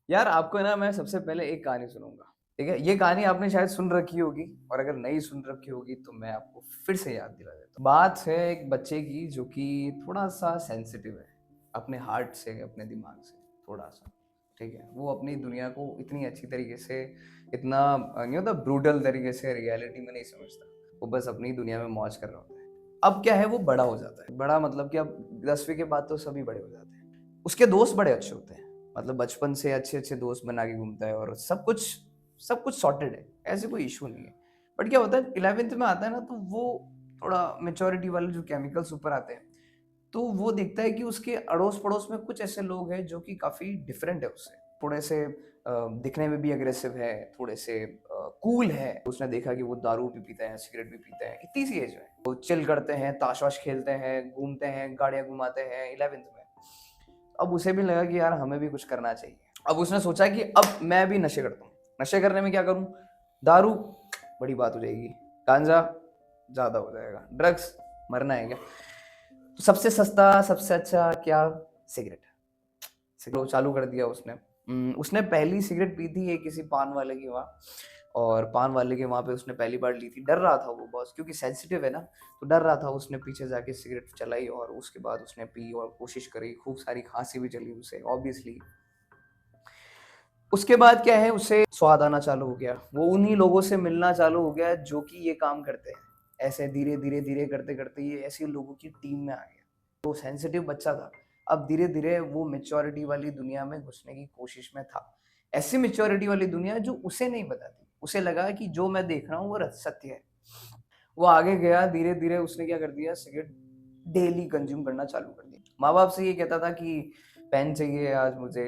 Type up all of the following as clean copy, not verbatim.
यार आपको ना मैं सबसे पहले एक कहानी सुनाऊँगा, ठीक है? ये कहानी आपने शायद सुन रखी होगी और अगर नहीं सुन रखी होगी तो मैं आपको फिर से याद दिला देता हूँ। बात है एक बच्चे की जो कि थोड़ा-सा सेंसिटिव है, अपने हार्ट से, अपने दिमाग से थोड़ा-सा, ठीक है? वो अपनी दुनिया को इतनी अच्छी तरीके से इतना नहीं होता ब्रूटल तरीके से रियलिटी में नहीं समझता। वो बस अपनी दुनिया में मौज कर रहा होता है। अब क्या है वो बड़ा हो जाता है, बड़ा मतलब कि अब 10वीं के बाद तो सभी बड़े हो जाते हैं। उसके दोस्त बड़े अच्छे होते हैं। मतलब बचपन से अच्छे-अच्छे दोस्त बना के घूमता है और सब कुछ सॉर्टेड है, ऐसे कोई इश्यू नहीं है। बट क्या होता है 11th में आता है ना तो वो थोड़ा मैच्योरिटी वाले जो केमिकल्स ऊपर आते हैं, तो वो देखता है कि उसके अड़ोस-पड़ोस में कुछ ऐसे लोग हैं जो कि काफ़ी डिफरेंट है उससे। थोड़े से दिखने में भी अग्रेसिव है, थोड़े से कूल है। उसने देखा कि वो दारू भी पीते हैं, सिगरेट भी पीते हैं, इतनी सी एज में। वो चिल करते हैं, ताश-वाश खेलते हैं, घूमते हैं, गाड़ियाँ घुमाते हैं 11th में। अब उसे भी लगा कि यार हमें भी कुछ करना चाहिए। अब उसने सोचा कि अब मैं भी नशे करता हूँ। नशे करने में क्या करूँ? दारू बड़ी बात हो जाएगी, गांजा ज़्यादा हो जाएगा, ड्रग्स मरना है क्या? तो सबसे सस्ता, सबसे अच्छा क्या? सिगरेट। सिगरेट चालू कर दिया उसने। उसने पहली सिगरेट पी थी ये किसी पान वाले के वहाँ और पान वाले के वहाँ पे उसने पहली बार ली थी। डर रहा था वो बहुत क्योंकि सेंसिटिव है ना, तो डर रहा था। उसने पीछे जाके सिगरेट चलाई और उसके बाद उसने पी और कोशिश करी। खूब सारी खाँसी भी चली उसे ऑब्वियसली। उसके बाद क्या है उसे स्वाद आना चालू हो गया। वो उन्हीं लोगों से मिलना चालू हो गया जो कि ये काम करते हैं। ऐसे धीरे-धीरे करते-करते ये ऐसे लोगों की टीम में आ गया। तो सेंसिटिव बच्चा था। अब धीरे-धीरे वो मैच्योरिटी वाली दुनिया में घुसने की कोशिश में था। ऐसी मैच्योरिटी वाली दुनिया जो उसे नहीं पता थी। उसे लगा कि जो मैं देख रहा हूँ वो सत्य है। वो आगे गया धीरे-धीरे उसने क्या कर दिया सिगरेट डेली कंज़्यूम करना चालू कर दिया। माँ-बाप से ये कहता था कि पेन चाहिए आज मुझे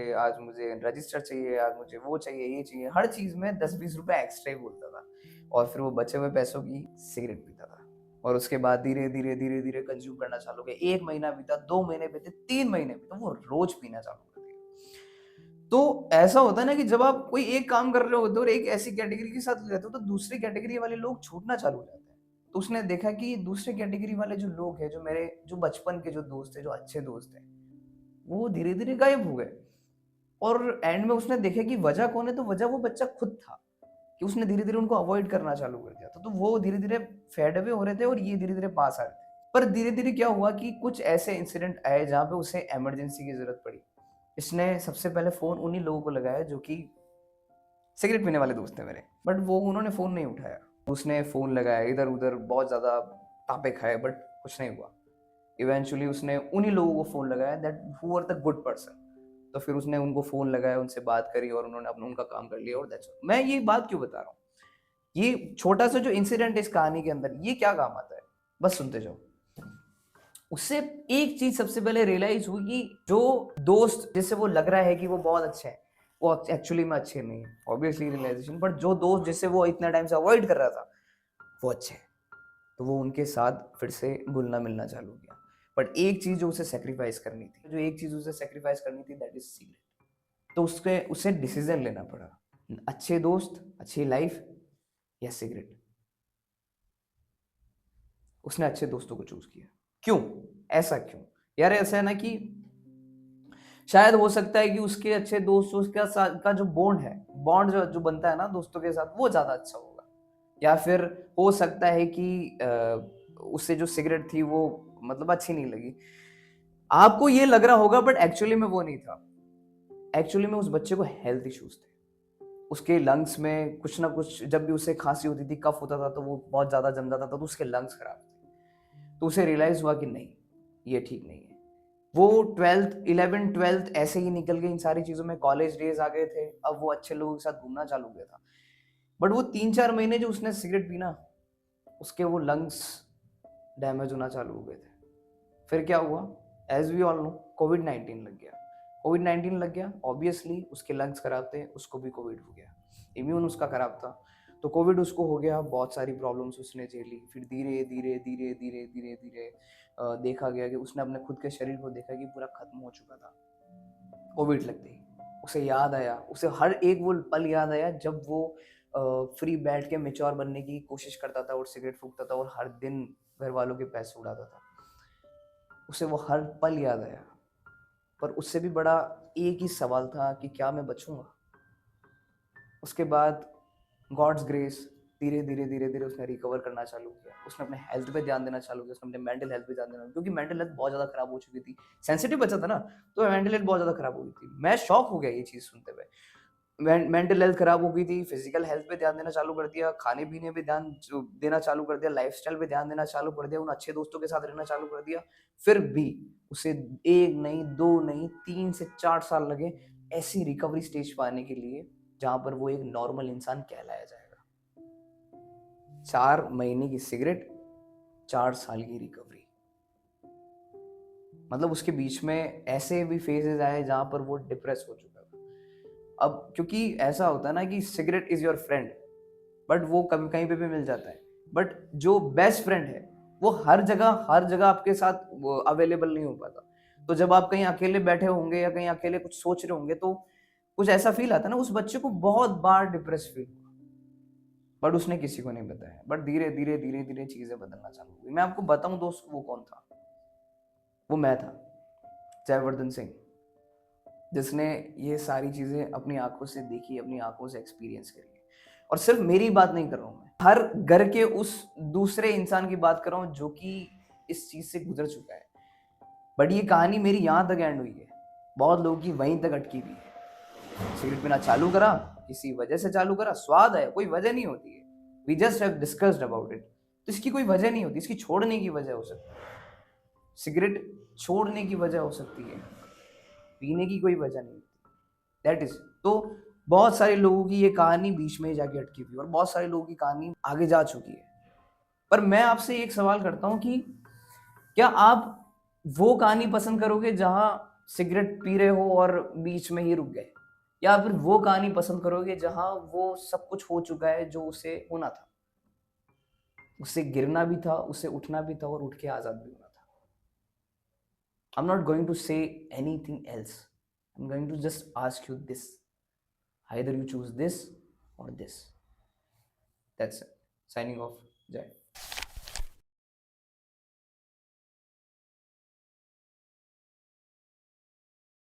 रजिस्टर चाहिए, आज मुझे वो चाहिए, ये चाहिए। हर चीज़ में 10-20 रुपए एक्स्ट्रा ही बोलता था और फिर वो बचे हुए पैसों की सिगरेट पीता था और उसके बाद धीरे-धीरे कंज़्यूम करना चालू किया। 1 महीना बीता, 2 महीने बीते, 3 महीने बीते, वो रोज़ पीना चालू कर दिया। तो ऐसा होता है ना कि जब आप कोई एक काम कर रहे होते हो और एक ऐसी कैटेगरी के साथ रहते हो तो दूसरी कैटेगरी वाले लोग छूटना चालू हो जाते हैं। तो उसने देखा कि दूसरे कैटेगरी वाले जो लोग हैं, जो मेरे जो बचपन के जो दोस्त हैं, जो अच्छे दोस्त हैं, वो धीरे-धीरे गायब हो गए और एंड में उसने देखा कि वजह कौन है, तो वजह वो बच्चा खुद था, कि उसने धीरे-धीरे उनको अवॉइड करना चालू कर दिया था। तो वो धीरे-धीरे फेड अवे हो रहे थे और ये धीरे-धीरे पास आ रहे थे। पर धीरे-धीरे क्या हुआ कि कुछ ऐसे इंसिडेंट आए जहाँ पे उसे इमरजेंसी की ज़रूरत पड़ी। इसने सबसे पहले फ़ोन उन्हीं लोगों को लगाया जो कि सिगरेट पीने वाले दोस्त थे मेरे, बट वो उन्होंने फ़ोन नहीं उठाया। उसने फ़ोन लगाया इधर-उधर बहुत ज़्यादा टापे खाए बट कुछ नहीं हुआ। इवेंचुअली उसने उन्हीं लोगों को फ़ोन लगाया that who are the good person. तो फिर उसने उनको फ़ोन लगाया, उनसे बात करी और उन्होंने अपना उनका काम कर लिया और दैट्स ऑल। मैं ये बात क्यों बता रहा हूँ? ये छोटा-सा जो इंसिडेंट है इस कहानी के अंदर, ये क्या काम आता है? बस सुनते जाओ। उससे एक चीज़ सबसे पहले रियलाइज़ हुई कि जो दोस्त जिससे वो लग रहा है कि वो बहुत अच्छे हैं, वो एक्चुअली में अच्छे नहीं हैं। ऑब्वियसली रियलाइज़ेशन बट जो दोस्त जिससे वो इतना टाइम से अवॉइड कर रहा था, वो अच्छे हैं। तो वो उनके साथ फिर से घुलना-मिलना चालू किया। बट एक चीज़ जो उसे सैक्रिफाइस करनी थी, जो एक चीज़ उसे सैक्रिफाइस करनी थी दैट इज़ सिगरेट। तो उसके उसे डिसीज़न लेना पड़ा। अच्छे दोस्त, अच्छी लाइफ़ या सिगरेट? उसने अच्छे दोस्तों को चूज़ किया। क्यों? ऐसा क्यों? यार ऐसा है ना कि शायद हो सकता है कि उसके अच्छे दोस्तों का का जो बॉन्ड है, बॉन्ड जो बनता है ना दोस्तों के साथ वो ज़्यादा अच्छा होगा। या फिर हो सकता है कि उसे जो सिगरेट थी वो मतलब अच्छी नहीं लगी। आपको ये लग रहा होगा बट एक्चुअली में वो नहीं था। एक्चुअली में उस बच्चे को हेल्थ इश्यूज़ थे। उसके लंग्स में कुछ ना कुछ जब भी उसे खाँसी होती थी, कफ होता था तो वो बहुत ज़्यादा जम जाता था तो उसके लंग्स खराब थे। तो उसे रियलाइज़ हुआ कि नहीं, ये ठीक नहीं है। वो 12th 11th-12th ऐसे ही निकल गई इन सारी चीज़ों में, कॉलेज डेज़ आ गए थे, अब वो अच्छे लोगों के साथ घूमना चालू हो गया था। बट वो 3-4 महीने जो उसने सिगरेट पी ना, उसके वो लंग्स डैमेज होना चालू हो गए थे। फिर क्या हुआ? एज़ वी ऑल नो कोविड-19 लग गया। कोविड-19 लग गया, ऑब्वियसली उसके लंग्स खराब थे, उसको भी कोविड हो गया। इम्यून उसका खराब था, तो कोविड उसको हो गया, बहुत सारी प्रॉब्लम्स उसने झेली। फिर धीरे-धीरे देखा गया कि उसने अपने खुद के शरीर को देखा कि पूरा खत्म हो चुका था, कोविड लगते ही। उसे याद आया, उसे हर एक वो पल याद आया जब वो फ्री बैठ के मैच्योर बनने की कोशिश करता था और सिगरेट फूँकता था और हर दिन घरवालों के पैसे उड़ाता था। उसे वो हर पल याद आया। पर उससे भी बड़ा एक ही सवाल था कि क्या मैं बचूंगा। उसके बाद गॉड्स ग्रेस धीरे धीरे धीरे धीरे उसने रिकवर करना चालू किया, उसने अपने हेल्थ पे ध्यान देना चालू किया, उसने अपने मेंटल हेल्थ पे ध्यान देना, क्योंकि मेंटल हेल्थ बहुत ज़्यादा खराब हो चुकी थी। सेंसिटिव बच्चा था ना, तो मेंटल हेल्थ बहुत ज़्यादा खराब हो गई थी। मैं शॉक हो गया ये चीज़ सुनते हुए। मेंटल हेल्थ खराब हो गई थी, फिजिकल हेल्थ पे ध्यान देना चालू कर दिया, खाने पीने पे ध्यान देना चालू कर दिया, लाइफस्टाइल पे ध्यान देना चालू कर दिया, उन अच्छे दोस्तों के साथ रहना चालू कर दिया। फिर भी उसे 1 नहीं, 2 नहीं, 3 से 4 साल लगे ऐसी रिकवरी स्टेज पे आने के लिए जहां पर वो एक नॉर्मल इंसान कहलाया जाएगा। 4 महीने की सिगरेट, 4 साल की रिकवरी। मतलब उसके बीच में ऐसे भी फेजेस आए जहां पर वो डिप्रेस हो चुका था। अब क्योंकि ऐसा होता है ना कि cigarette is your friend, but वो कभी कहीं पे भी मिल जाता है, बट जो बेस्ट फ्रेंड है वो हर जगह आपके साथ अवेलेबल नहीं हो पाता। तो जब आप कहीं अकेले बैठे होंगे या कहीं अकेले कुछ सोच रहे होंगे तो कुछ ऐसा फील आता है ना। उस बच्चे को बहुत बार डिप्रेस फील हुआ, बट उसने किसी को नहीं बताया। बट धीरे धीरे धीरे धीरे चीजें बदलना चालू हुई। मैं आपको बताऊं दोस्त वो कौन था। वो मैं था, जयवर्धन सिंह, जिसने ये सारी चीजें अपनी आंखों से देखी, अपनी आंखों से एक्सपीरियंस करी। और सिर्फ मेरी बात नहीं कर रहा हूं मैं, हर घर के उस दूसरे इंसान की बात कर रहा हूं जो कि इस चीज से गुजर चुका है। बट ये कहानी मेरी यहां तक एंड हुई है, बहुत लोगों की वहीं तक अटकी हुई है। सिगरेट पीना चालू करा, किसी वजह से चालू करा, स्वाद है, कोई वजह नहीं होती है। We just have discussed about it. तो इसकी कोई वजह नहीं होती, इसकी छोड़ने की वजह हो सकती है। सिगरेट छोड़ने की वजह हो सकती है, पीने की कोई वजह नहीं होती। दैट इज तो बहुत सारे लोगों की ये कहानी बीच में ही जाके अटकी हुई और बहुत सारे लोगों की कहानी आगे जा चुकी है। पर मैं आपसे एक सवाल करता हूं कि क्या आप वो कहानी पसंद करोगे जहां सिगरेट पी रहे हो और बीच में ही रुक गए, या फिर वो कहानी पसंद करोगे जहां वो सब कुछ हो चुका है जो उसे होना था, उससे गिरना भी था, उससे उठना भी था और उठ के आजाद भी होना था। I'm not going to say anything else. I'm going to just ask you this. Either you choose this or this. That's it. Signing off. Jai.